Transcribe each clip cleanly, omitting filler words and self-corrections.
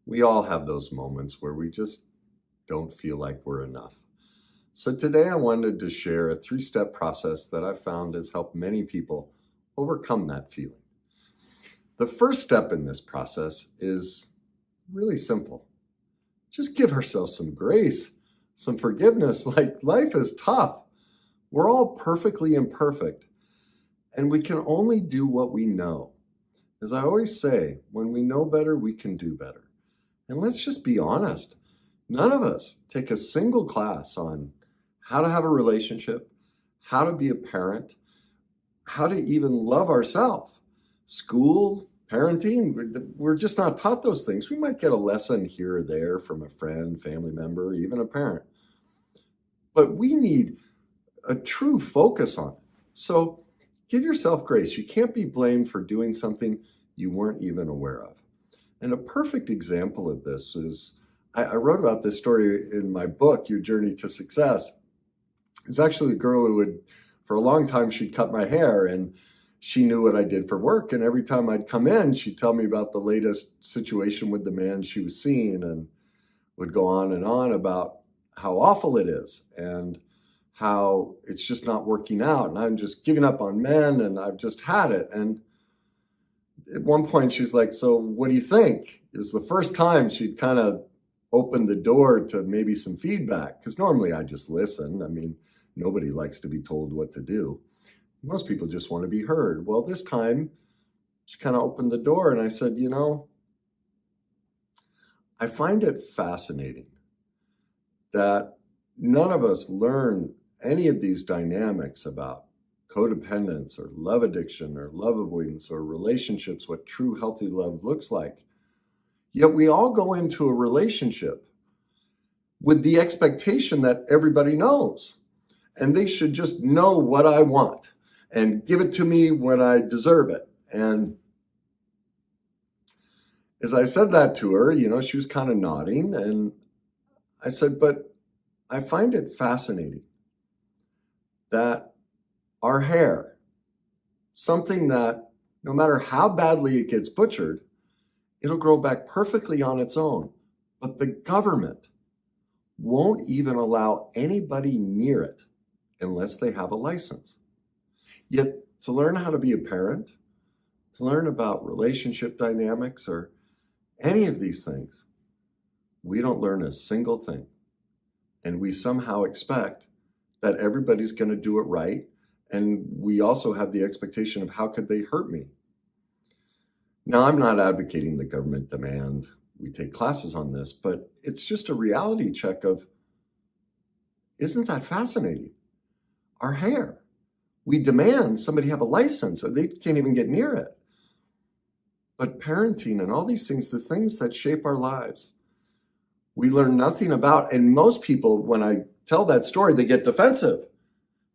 We all have those moments where we just don't feel like we're enough. So today I wanted to share a 3-step process that I've found has helped many people overcome that feeling. The first step in this process is really simple. Just give ourselves some grace, some forgiveness. Like, life is tough. We're all perfectly imperfect, and we can only do what we know. As I always say, when we know better, we can do better. And let's just be honest. None of us take a single class on how to have a relationship, how to be a parent, how to even love ourselves. School, parenting, we're just not taught those things. We might get a lesson here or there from a friend, family member, even a parent. But we need a true focus on it. So give yourself grace. You can't be blamed for doing something you weren't even aware of. And a perfect example of this is, I wrote about this story in my book, Your Journey to Success. It's actually a girl who would, for a long time, she'd cut my hair, and she knew what I did for work. And every time I'd come in, she'd tell me about the latest situation with the man she was seeing, and would go on and on about how awful it is and how it's just not working out. And I'm just giving up on men, and I've just had it. And at one point she's like, so what do you think? It was the first time she'd kind of opened the door to maybe some feedback, because normally I just listen. I mean, nobody likes to be told what to do. Most people just want to be heard. Well, this time she kind of opened the door, and I said, I find it fascinating that none of us learn any of these dynamics about codependence or love addiction or love avoidance or relationships, what true healthy love looks like. Yet we all go into a relationship with the expectation that everybody knows, and they should just know what I want and give it to me when I deserve it. And as I said that to her, she was kind of nodding, and I said, but I find it fascinating that our hair, something that no matter how badly it gets butchered, it'll grow back perfectly on its own. But the government won't even allow anybody near it unless they have a license. Yet to learn how to be a parent, to learn about relationship dynamics or any of these things, we don't learn a single thing. And we somehow expect that everybody's going to do it right. And we also have the expectation of how could they hurt me? Now, I'm not advocating the government demand we take classes on this, but it's just a reality check of, isn't that fascinating? Our hair. We demand somebody have a license, or they can't even get near it. But parenting and all these things, the things that shape our lives, we learn nothing about. And most people, when I tell that story, they get defensive.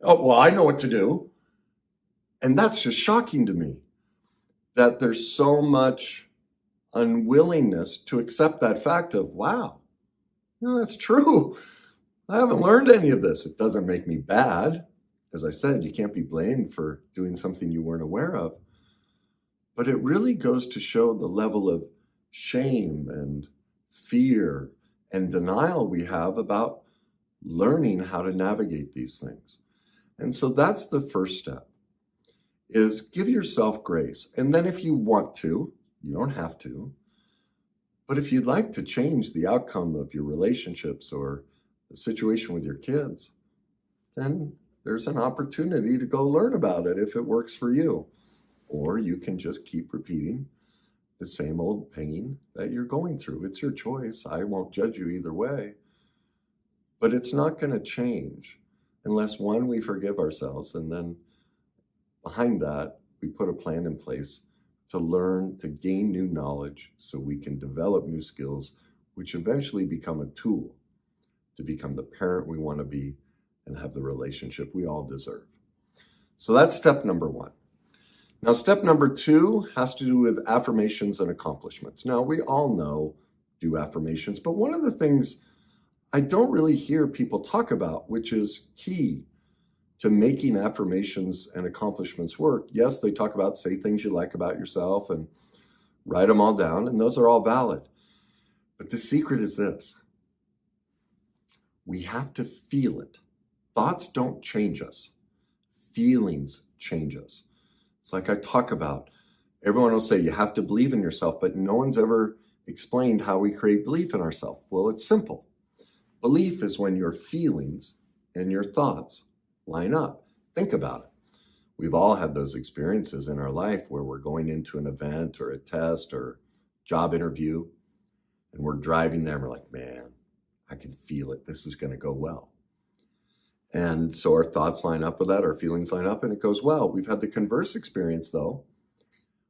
Oh, well, I know what to do. And that's just shocking to me, that there's so much unwillingness to accept that fact of, wow, that's true. I haven't learned any of this. It doesn't make me bad. As I said, you can't be blamed for doing something you weren't aware of. But it really goes to show the level of shame and fear and denial we have about learning how to navigate these things. And so that's the first step, is give yourself grace. And then if you want to, you don't have to, but if you'd like to change the outcome of your relationships or the situation with your kids, then there's an opportunity to go learn about it if it works for you. Or you can just keep repeating the same old pain that you're going through. It's your choice. I won't judge you either way. But it's not going to change unless, one, we forgive ourselves, and then behind that, we put a plan in place to learn, to gain new knowledge so we can develop new skills, which eventually become a tool to become the parent we want to be and have the relationship we all deserve. So that's step number one. Now, step number two has to do with affirmations and accomplishments. Now, we all know, do affirmations, but one of the things I don't really hear people talk about, which is key to making affirmations and accomplishments work. Yes, they talk about say things you like about yourself and write them all down, and those are all valid. But the secret is this. We have to feel it. Thoughts don't change us. Feelings change us. It's like I talk about. Everyone will say you have to believe in yourself, but no one's ever explained how we create belief in ourselves. Well, it's simple. Belief is when your feelings and your thoughts line up. Think about it. We've all had those experiences in our life where we're going into an event or a test or job interview, and we're driving there and we're like, man, I can feel it. This is going to go well. And so our thoughts line up with that, our feelings line up, and it goes well. We've had the converse experience, though,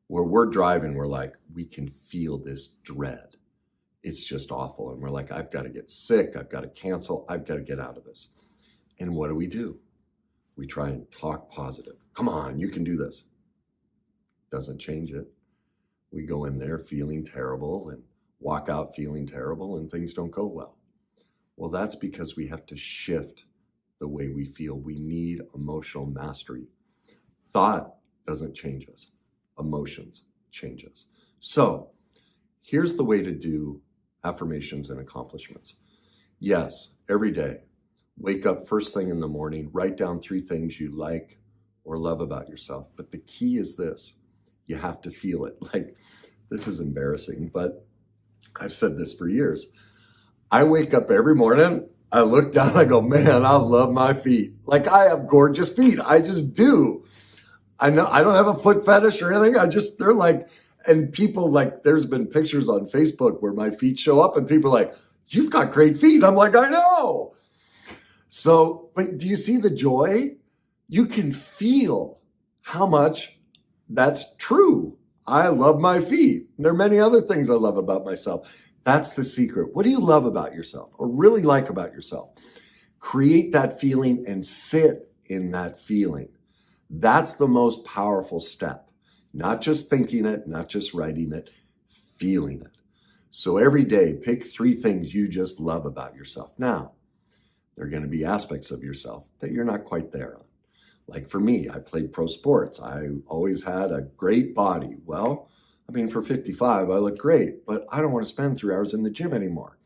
where we're driving, we're like, we can feel this dread. It's just awful. And we're like, I've got to get sick. I've got to cancel. I've got to get out of this. And what do? We try and talk positive. Come on, you can do this. Doesn't change it. We go in there feeling terrible and walk out feeling terrible, and things don't go well. Well, that's because we have to shift the way we feel. We need emotional mastery. Thought doesn't change us. Emotions change us. So here's the way to do affirmations and accomplishments. Yes, every day, wake up first thing in the morning, write down 3 things you like or love about yourself. But the key is this. You have to feel it. Like, this is embarrassing, but I've said this for years. I wake up every morning, I look down, I go, man, I love my feet. Like, I have gorgeous feet. I just do. I know I don't have a foot fetish or anything. They're like, and people like, there's been pictures on Facebook where my feet show up and people are like, you've got great feet. I'm like, I know. So, but do you see the joy? You can feel how much that's true. I love my feet. There are many other things I love about myself. That's the secret. What do you love about yourself or really like about yourself? Create that feeling and sit in that feeling. That's the most powerful step. Not just thinking it, not just writing it, feeling it. So every day, pick 3 things you just love about yourself. Now, there are going to be aspects of yourself that you're not quite there on. Like for me, I played pro sports. I always had a great body. Well, I mean, for 55, I look great, but I don't want to spend 3 hours in the gym anymore.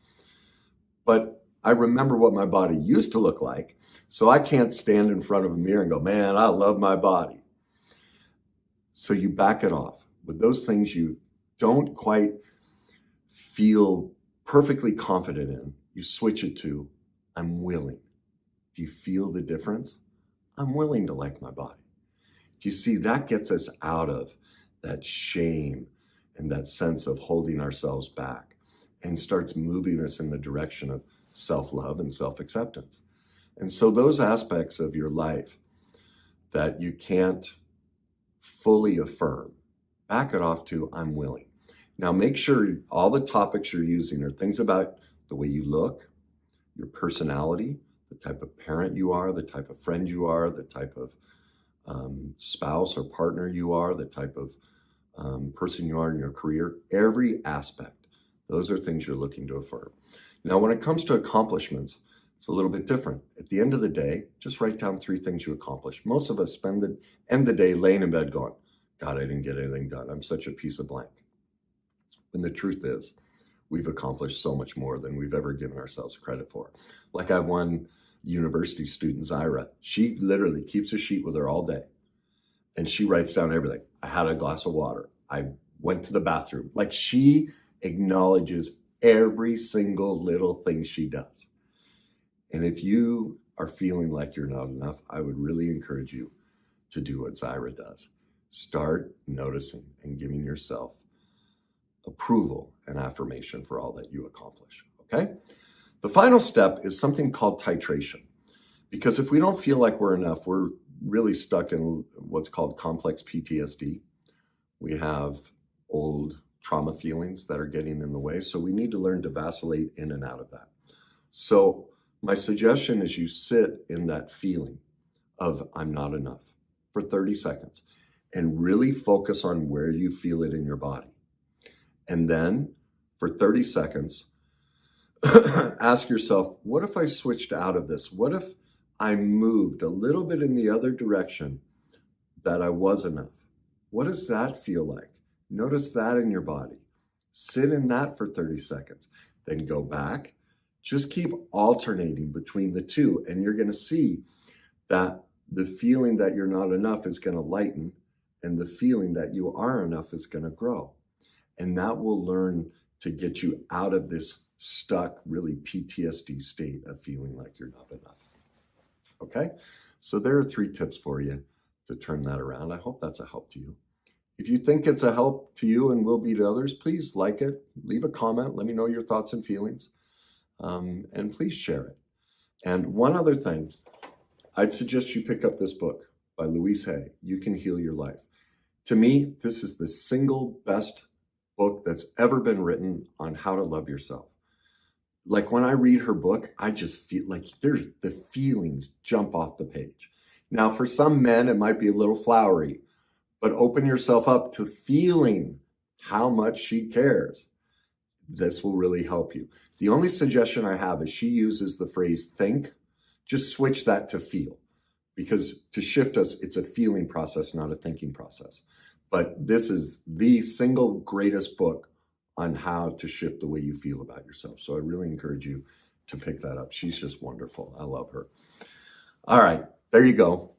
But I remember what my body used to look like, so I can't stand in front of a mirror and go, man, I love my body. So you back it off. With those things you don't quite feel perfectly confident in, you switch it to, I'm willing. Do you feel the difference? I'm willing to like my body. Do you see, that gets us out of that shame and that sense of holding ourselves back and starts moving us in the direction of self-love and self-acceptance. And so those aspects of your life that you can't fully affirm, back it off to, I'm willing. Now make sure all the topics you're using are things about the way you look, your personality, the type of parent you are, the type of friend you are, the type of spouse or partner you are, the type of person you are in your career, every aspect. Those are things you're looking to affirm. Now, when it comes to accomplishments, it's a little bit different. At the end of the day, just write down 3 things you accomplished. Most of us spend the end of the day laying in bed going, God, I didn't get anything done. I'm such a piece of blank. And the truth is, we've accomplished so much more than we've ever given ourselves credit for. Like I have one university student, Zyra. She literally keeps a sheet with her all day. And she writes down everything. I had a glass of water. I went to the bathroom. Like, she acknowledges every single little thing she does. And if you are feeling like you're not enough, I would really encourage you to do what Zyra does. Start noticing and giving yourself approval and affirmation for all that you accomplish, okay? The final step is something called titration. Because if we don't feel like we're enough, we're really stuck in what's called complex PTSD. We have old trauma feelings that are getting in the way. So we need to learn to vacillate in and out of that. So my suggestion is you sit in that feeling of I'm not enough for 30 seconds and really focus on where you feel it in your body. And then for 30 seconds, ask yourself, what if I switched out of this? What if I moved a little bit in the other direction that I was enough? What does that feel like? Notice that in your body. Sit in that for 30 seconds. then go back. Just keep alternating between the two, and you're going to see that the feeling that you're not enough is going to lighten, and the feeling that you are enough is going to grow. And that will learn to get you out of this stuck, really PTSD state of feeling like you're not enough. Okay? So there are 3 tips for you to turn that around. I hope that's a help to you. If you think it's a help to you and will be to others, please like it, leave a comment, let me know your thoughts and feelings, and please share it. And one other thing, I'd suggest you pick up this book by Louise Hay, You Can Heal Your Life. To me, this is the single best book that's ever been written on how to love yourself. Like when I read her book, I just feel like the feelings jump off the page. Now, for some men, it might be a little flowery, but open yourself up to feeling how much she cares. This will really help you. The only suggestion I have is she uses the phrase think. Just switch that to feel, because to shift us, it's a feeling process, not a thinking process. But this is the single greatest book on how to shift the way you feel about yourself. So I really encourage you to pick that up. She's just wonderful. I love her. All right, there you go.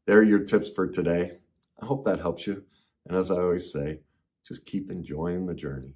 There are your tips for today. I hope that helps you. And as I always say, just keep enjoying the journey.